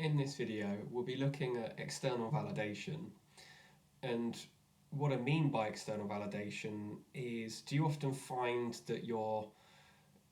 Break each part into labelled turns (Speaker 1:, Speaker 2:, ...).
Speaker 1: In this video, we'll be looking at external validation. And what I mean by external validation is, do you often find that you're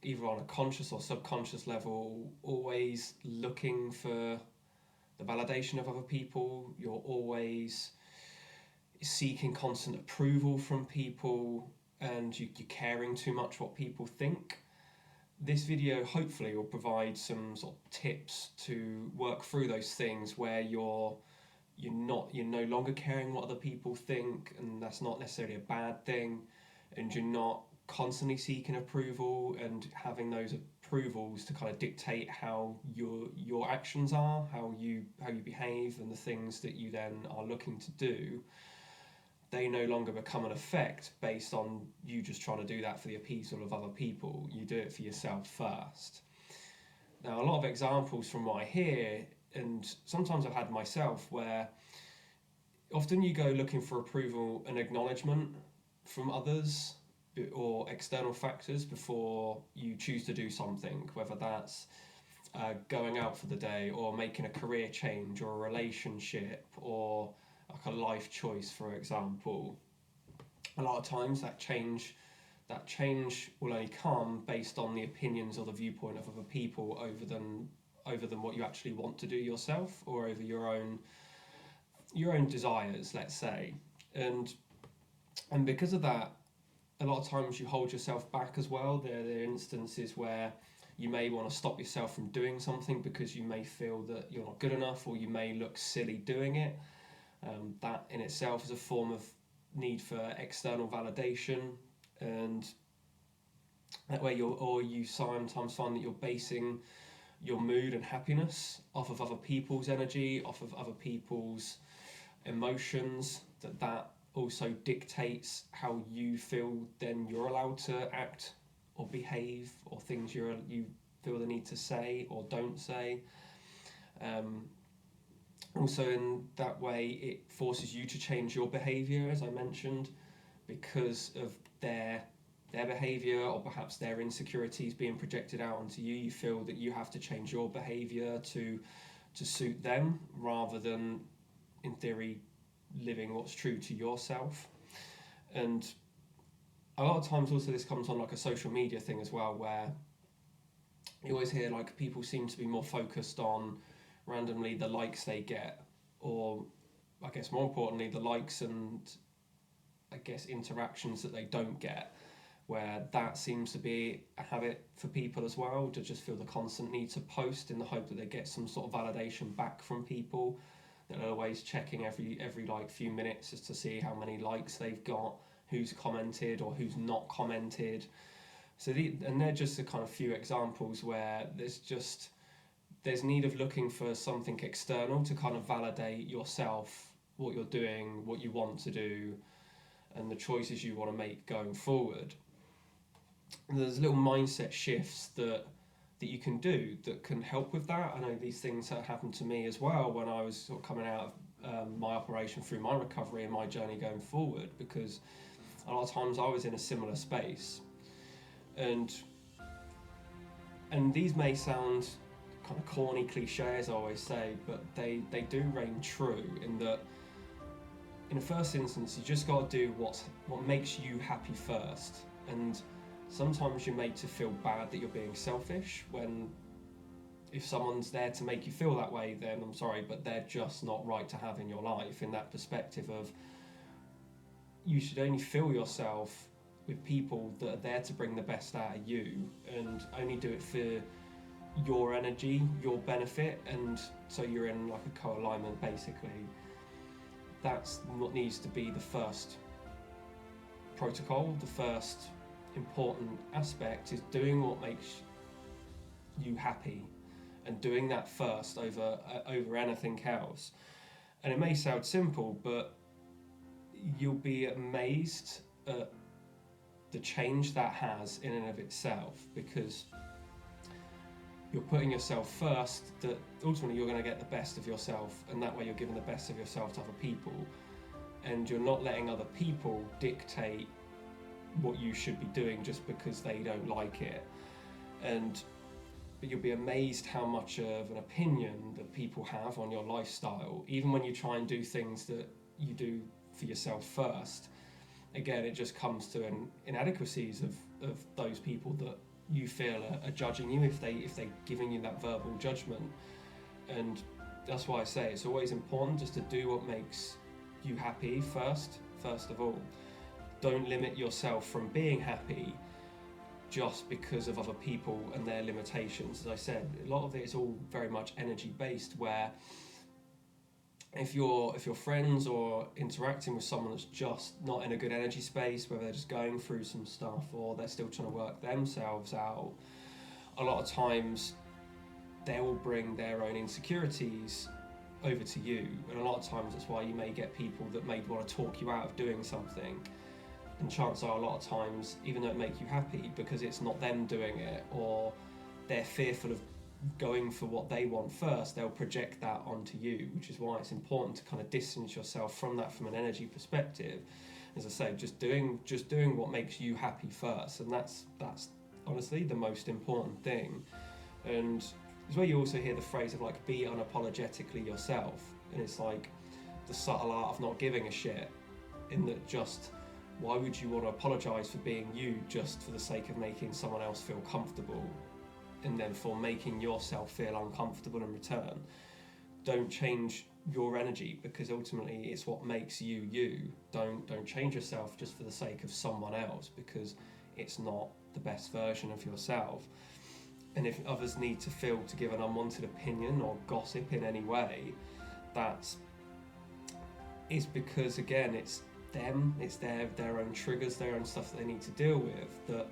Speaker 1: either on a conscious or subconscious level always looking for the validation of other people? You're always seeking constant approval from people, and you're caring too much what people think. This video hopefully will provide some sort of tips to work through those things where you're no longer caring what other people think, and that's not necessarily a bad thing, and you're not constantly seeking approval and having those approvals to kind of dictate how your actions are, how you behave, and the things that you then are looking to do. They no longer become an effect based on you just trying to do that for the appeasal of other people. You do it for yourself first. Now, a lot of examples from what I hear, and sometimes I've had myself, where often you go looking for approval and acknowledgement from others or external factors before you choose to do something, whether that's going out for the day or making a career change or a relationship or like a life choice, for example. A lot of times that change will only come based on the opinions or the viewpoint of other people over than what you actually want to do yourself, or over your own desires, let's say. And because of that, a lot of times you hold yourself back as well. There are instances where you may want to stop yourself from doing something because you may feel that you're not good enough, or you may look silly doing it. That in itself is a form of need for external validation, and that way you sometimes find that you're basing your mood and happiness off of other people's energy, off of other people's emotions, that also dictates how you feel then you're allowed to act or behave, or things you feel the need to say or don't say. Also, in that way, it forces you to change your behaviour, as I mentioned, because of their behaviour, or perhaps their insecurities being projected out onto you. You feel that you have to change your behaviour to suit them, rather than, in theory, living what's true to yourself. And a lot of times also this comes on like a social media thing as well, where you always hear like people seem to be more focused on randomly the likes they get, or I guess more importantly the likes and I guess interactions that they don't get, where that seems to be a habit for people as well, to just feel the constant need to post in the hope that they get some sort of validation back from people. They're always checking every like few minutes just to see how many likes they've got, who's commented or who's not commented. So and they're just a kind of few examples where there's need of looking for something external to kind of validate yourself, what you're doing, what you want to do, and the choices you want to make going forward. And there's little mindset shifts that you can do that can help with that. I know these things have happened to me as well when I was sort of coming out of my operation, through my recovery and my journey going forward, because a lot of times I was in a similar space. And these may sound kind of corny cliches, I always say, but they do reign true, in that in the first instance you just got to do what makes you happy first. And sometimes you're made to feel bad that you're being selfish, when if someone's there to make you feel that way, then I'm sorry, but they're just not right to have in your life. In that perspective of, you should only fill yourself with people that are there to bring the best out of you, and only do it for your energy, your benefit, and so you're in like a co-alignment basically. That's what needs to be the first protocol. The first important aspect is doing what makes you happy, and doing that first over anything else. And it may sound simple, but you'll be amazed at the change that has in and of itself, because you're putting yourself first, that ultimately you're going to get the best of yourself, and that way you're giving the best of yourself to other people, and you're not letting other people dictate what you should be doing just because they don't like it. And but you'll be amazed how much of an opinion that people have on your lifestyle, even when you try and do things that you do for yourself first. Again, it just comes to inadequacies of those people that you feel are judging you if they're giving you that verbal judgment. And that's why I say it's always important just to do what makes you happy first of all. Don't limit yourself from being happy just because of other people and their limitations. As I said, a lot of it is all very much energy based, where if you're friends or interacting with someone that's just not in a good energy space, whether they're just going through some stuff or they're still trying to work themselves out, a lot of times they will bring their own insecurities over to you, and a lot of times that's why you may get people that may want to talk you out of doing something. And chances are, a lot of times, even though it makes you happy, because it's not them doing it, or they're fearful of going for what they want first, they'll project that onto you, which is why it's important to kind of distance yourself from that from an energy perspective. As I say, just doing what makes you happy first, and that's honestly the most important thing. And it's where you also hear the phrase of like, be unapologetically yourself, and it's like the subtle art of not giving a shit, in that just why would you want to apologise for being you just for the sake of making someone else feel comfortable, and then for making yourself feel uncomfortable in return? Don't change your energy, because ultimately it's what makes you you. Don't change yourself just for the sake of someone else, because it's not the best version of yourself. And if others need to feel to give an unwanted opinion or gossip in any way, that is because, again, it's them, it's their own triggers, their own stuff that they need to deal with, that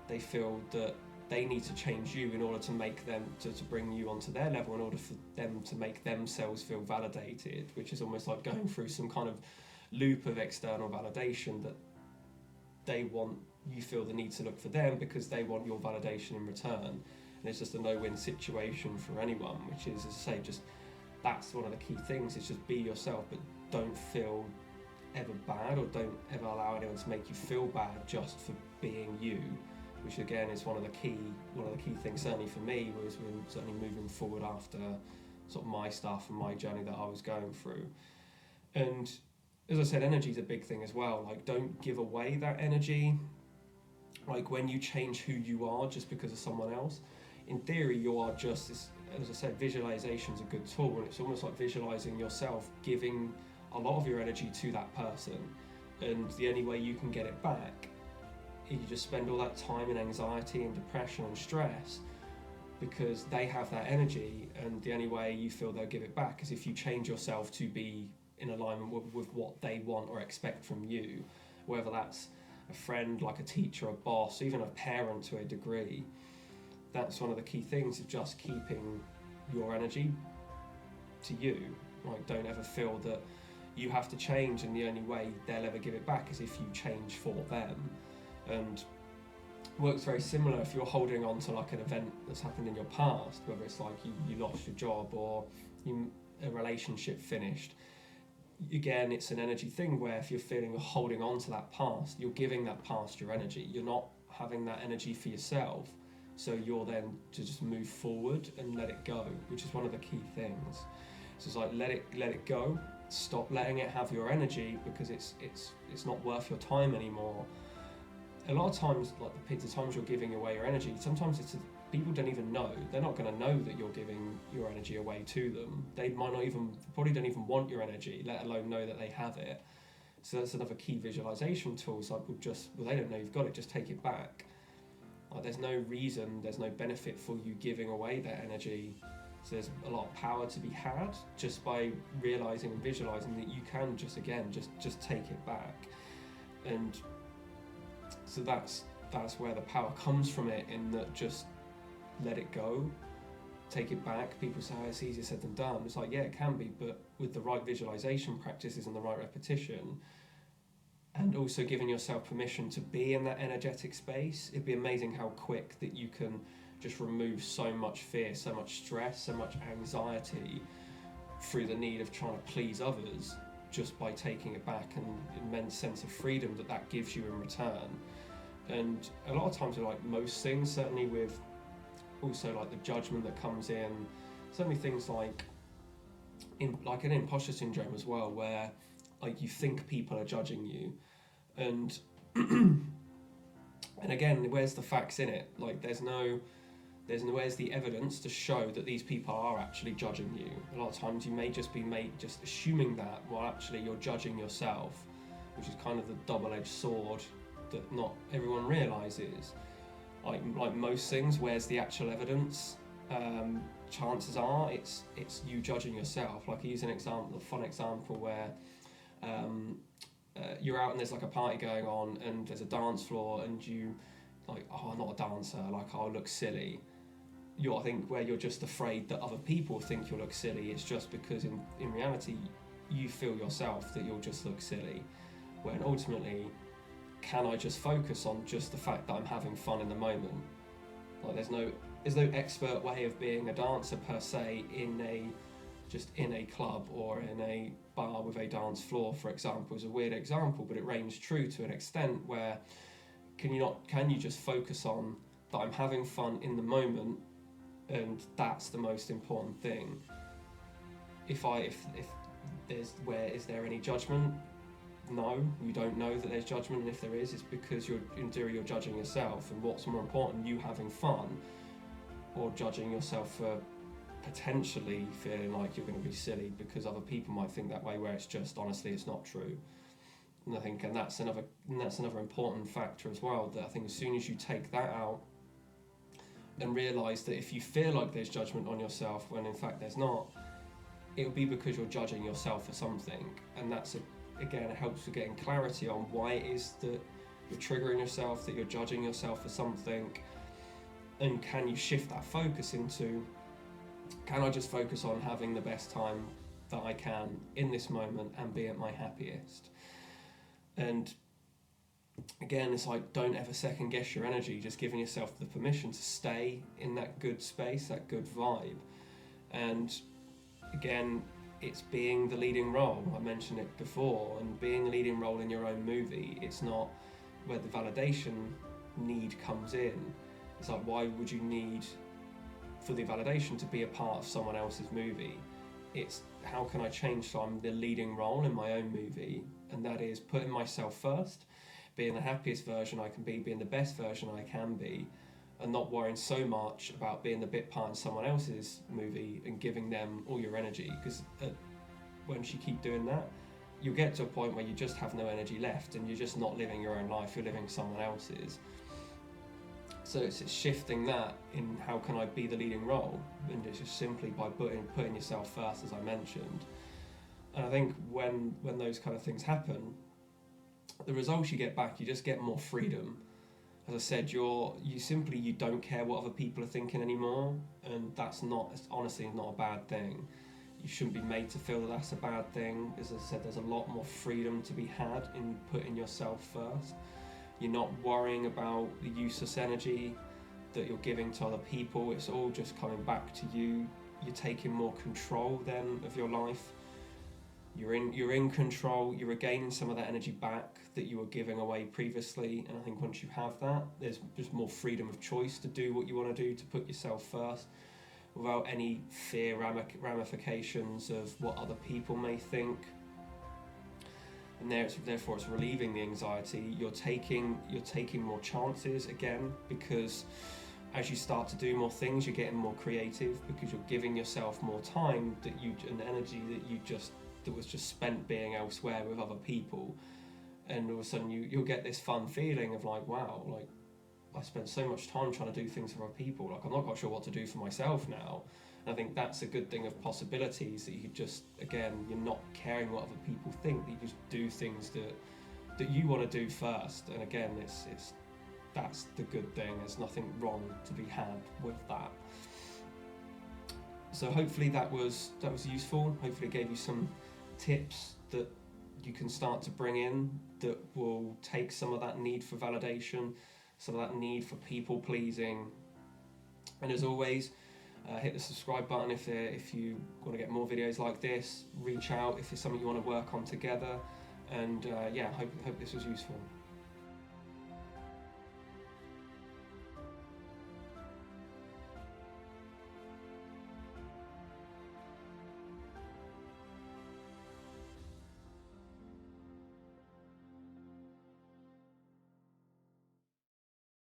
Speaker 1: they feel that they need to change you in order to make them, to bring you onto their level, in order for them to make themselves feel validated, which is almost like going through some kind of loop of external validation, that they want, you feel the need to look for them because they want your validation in return. And it's just a no-win situation for anyone, which is, as I say, just that's one of the key things, is just be yourself, but don't feel ever bad, or don't ever allow anyone to make you feel bad just for being you, which again is one of the key things, certainly for me, was when certainly moving forward after sort of my stuff and my journey that I was going through. And as I said, energy is a big thing as well. Like, don't give away that energy. Like, when you change who you are just because of someone else, in theory you are just, as I said, visualization is a good tool, and it's almost like visualizing yourself giving a lot of your energy to that person, and the only way you can get it back is you just spend all that time in anxiety and depression and stress because they have that energy, and the only way you feel they'll give it back is if you change yourself to be in alignment with what they want or expect from you, whether that's a friend, like a teacher, a boss, even a parent to a degree. That's one of the key things, of just keeping your energy to you. Like, don't ever feel that you have to change, and the only way they'll ever give it back is if you change for them. And works very similar if you're holding on to like an event that's happened in your past, whether it's like you lost your job or a relationship finished. Again, it's an energy thing where if you're feeling you're holding on to that past, you're giving that past your energy. You're not having that energy for yourself, so you're then to just move forward and let it go, which is one of the key things. So it's like let it go. Stop letting it have your energy, because it's not worth your time anymore. A lot of times, like the times you're giving away your energy, sometimes people don't even know. They're not going to know that you're giving your energy away to them. They probably don't even want your energy, let alone know that they have it. So that's another key visualization tool. So they don't know you've got it, just take it back. Like, there's no reason, there's no benefit for you giving away that energy. So there's a lot of power to be had just by realizing and visualizing that you can just take it back. And so that's where the power comes from it, in that just let it go, take it back. People say, oh, it's easier said than done. It's like, yeah, it can be, but with the right visualization practices and the right repetition, and also giving yourself permission to be in that energetic space, it'd be amazing how quick that you can just remove so much fear, so much stress, so much anxiety through the need of trying to please others, just by taking it back, and an immense sense of freedom that gives you in return. And a lot of times, like most things, certainly with also like the judgment that comes in. Certainly things like an imposter syndrome as well, where like you think people are judging you, and and again, where's the facts in it? Like where's the evidence to show that these people are actually judging you? A lot of times you may just be just assuming that, while actually you're judging yourself, which is kind of the double-edged sword that not everyone realises. Like most things, where's the actual evidence? Chances are it's you judging yourself. Like I use a fun example where you're out and there's like a party going on and there's a dance floor and you like, oh, I'm not a dancer, like I'll look silly. I think where you're just afraid that other people think you'll look silly, it's just because in reality you feel yourself that you'll just look silly. When ultimately, can I just focus on just the fact that I'm having fun in the moment? Like there's no expert way of being a dancer per se in a club or in a bar with a dance floor, for example, is a weird example, but it reigns true to an extent where can you just focus on that I'm having fun in the moment, and that's the most important thing. Is there any judgment? No, you don't know that there's judgment, and if there is, it's because in theory you're judging yourself. And what's more important, you having fun or judging yourself for potentially feeling like you're going to be silly because other people might think that way, where it's just honestly it's not true. And I think that's another important factor as well, that I think as soon as you take that out and realise that if you feel like there's judgment on yourself when in fact there's not, it'll be because you're judging yourself for something. And again, it helps with getting clarity on why it is that you're triggering yourself, that you're judging yourself for something, and can you shift that focus into, can I just focus on having the best time that I can in this moment and be at my happiest? And again, it's like, don't ever second guess your energy, just giving yourself the permission to stay in that good space, that good vibe. And again, it's being the leading role. I mentioned it before, and being the leading role in your own movie. It's not where the validation need comes in. It's like, why would you need for the validation to be a part of someone else's movie? It's how can I change so I'm the leading role in my own movie, and that is putting myself first, being the happiest version I can be, being the best version I can be, and not worrying so much about being the bit part in someone else's movie and giving them all your energy. Because once you keep doing that, you'll get to a point where you just have no energy left and you're just not living your own life, you're living someone else's. So it's shifting that in how can I be the leading role, and it's just simply by putting yourself first, as I mentioned. And I think when those kind of things happen, the results you get back, you just get more freedom. As I said, you don't care what other people are thinking anymore, and that's honestly not a bad thing. You shouldn't be made to feel that that's a bad thing. As I said, there's a lot more freedom to be had in putting yourself first. You're not worrying about the useless energy that you're giving to other people. It's all just coming back to you. You're taking more control then of your life. You're in control. You're regaining some of that energy back that you were giving away previously. And I think once you have that, there's just more freedom of choice to do what you want to do, to put yourself first, without any fear ramifications of what other people may think. And therefore it's relieving the anxiety. You're taking more chances again, because as you start to do more things, you're getting more creative, because you're giving yourself more time and energy that was just spent being elsewhere with other people. And all of a sudden you'll get this fun feeling of like, wow, like I spent so much time trying to do things for other people, like I'm not quite sure what to do for myself now. And I think that's a good thing of possibilities, that you just, again, you're not caring what other people think, you just do things that you want to do first. And again, that's the good thing. There's nothing wrong to be had with that. So hopefully that was useful. Hopefully it gave you some tips that you can start to bring in that will take some of that need for validation, some of that need for people pleasing. And as always, hit the subscribe button if you want to get more videos like this. Reach out if it's something you want to work on together. And hope this was useful.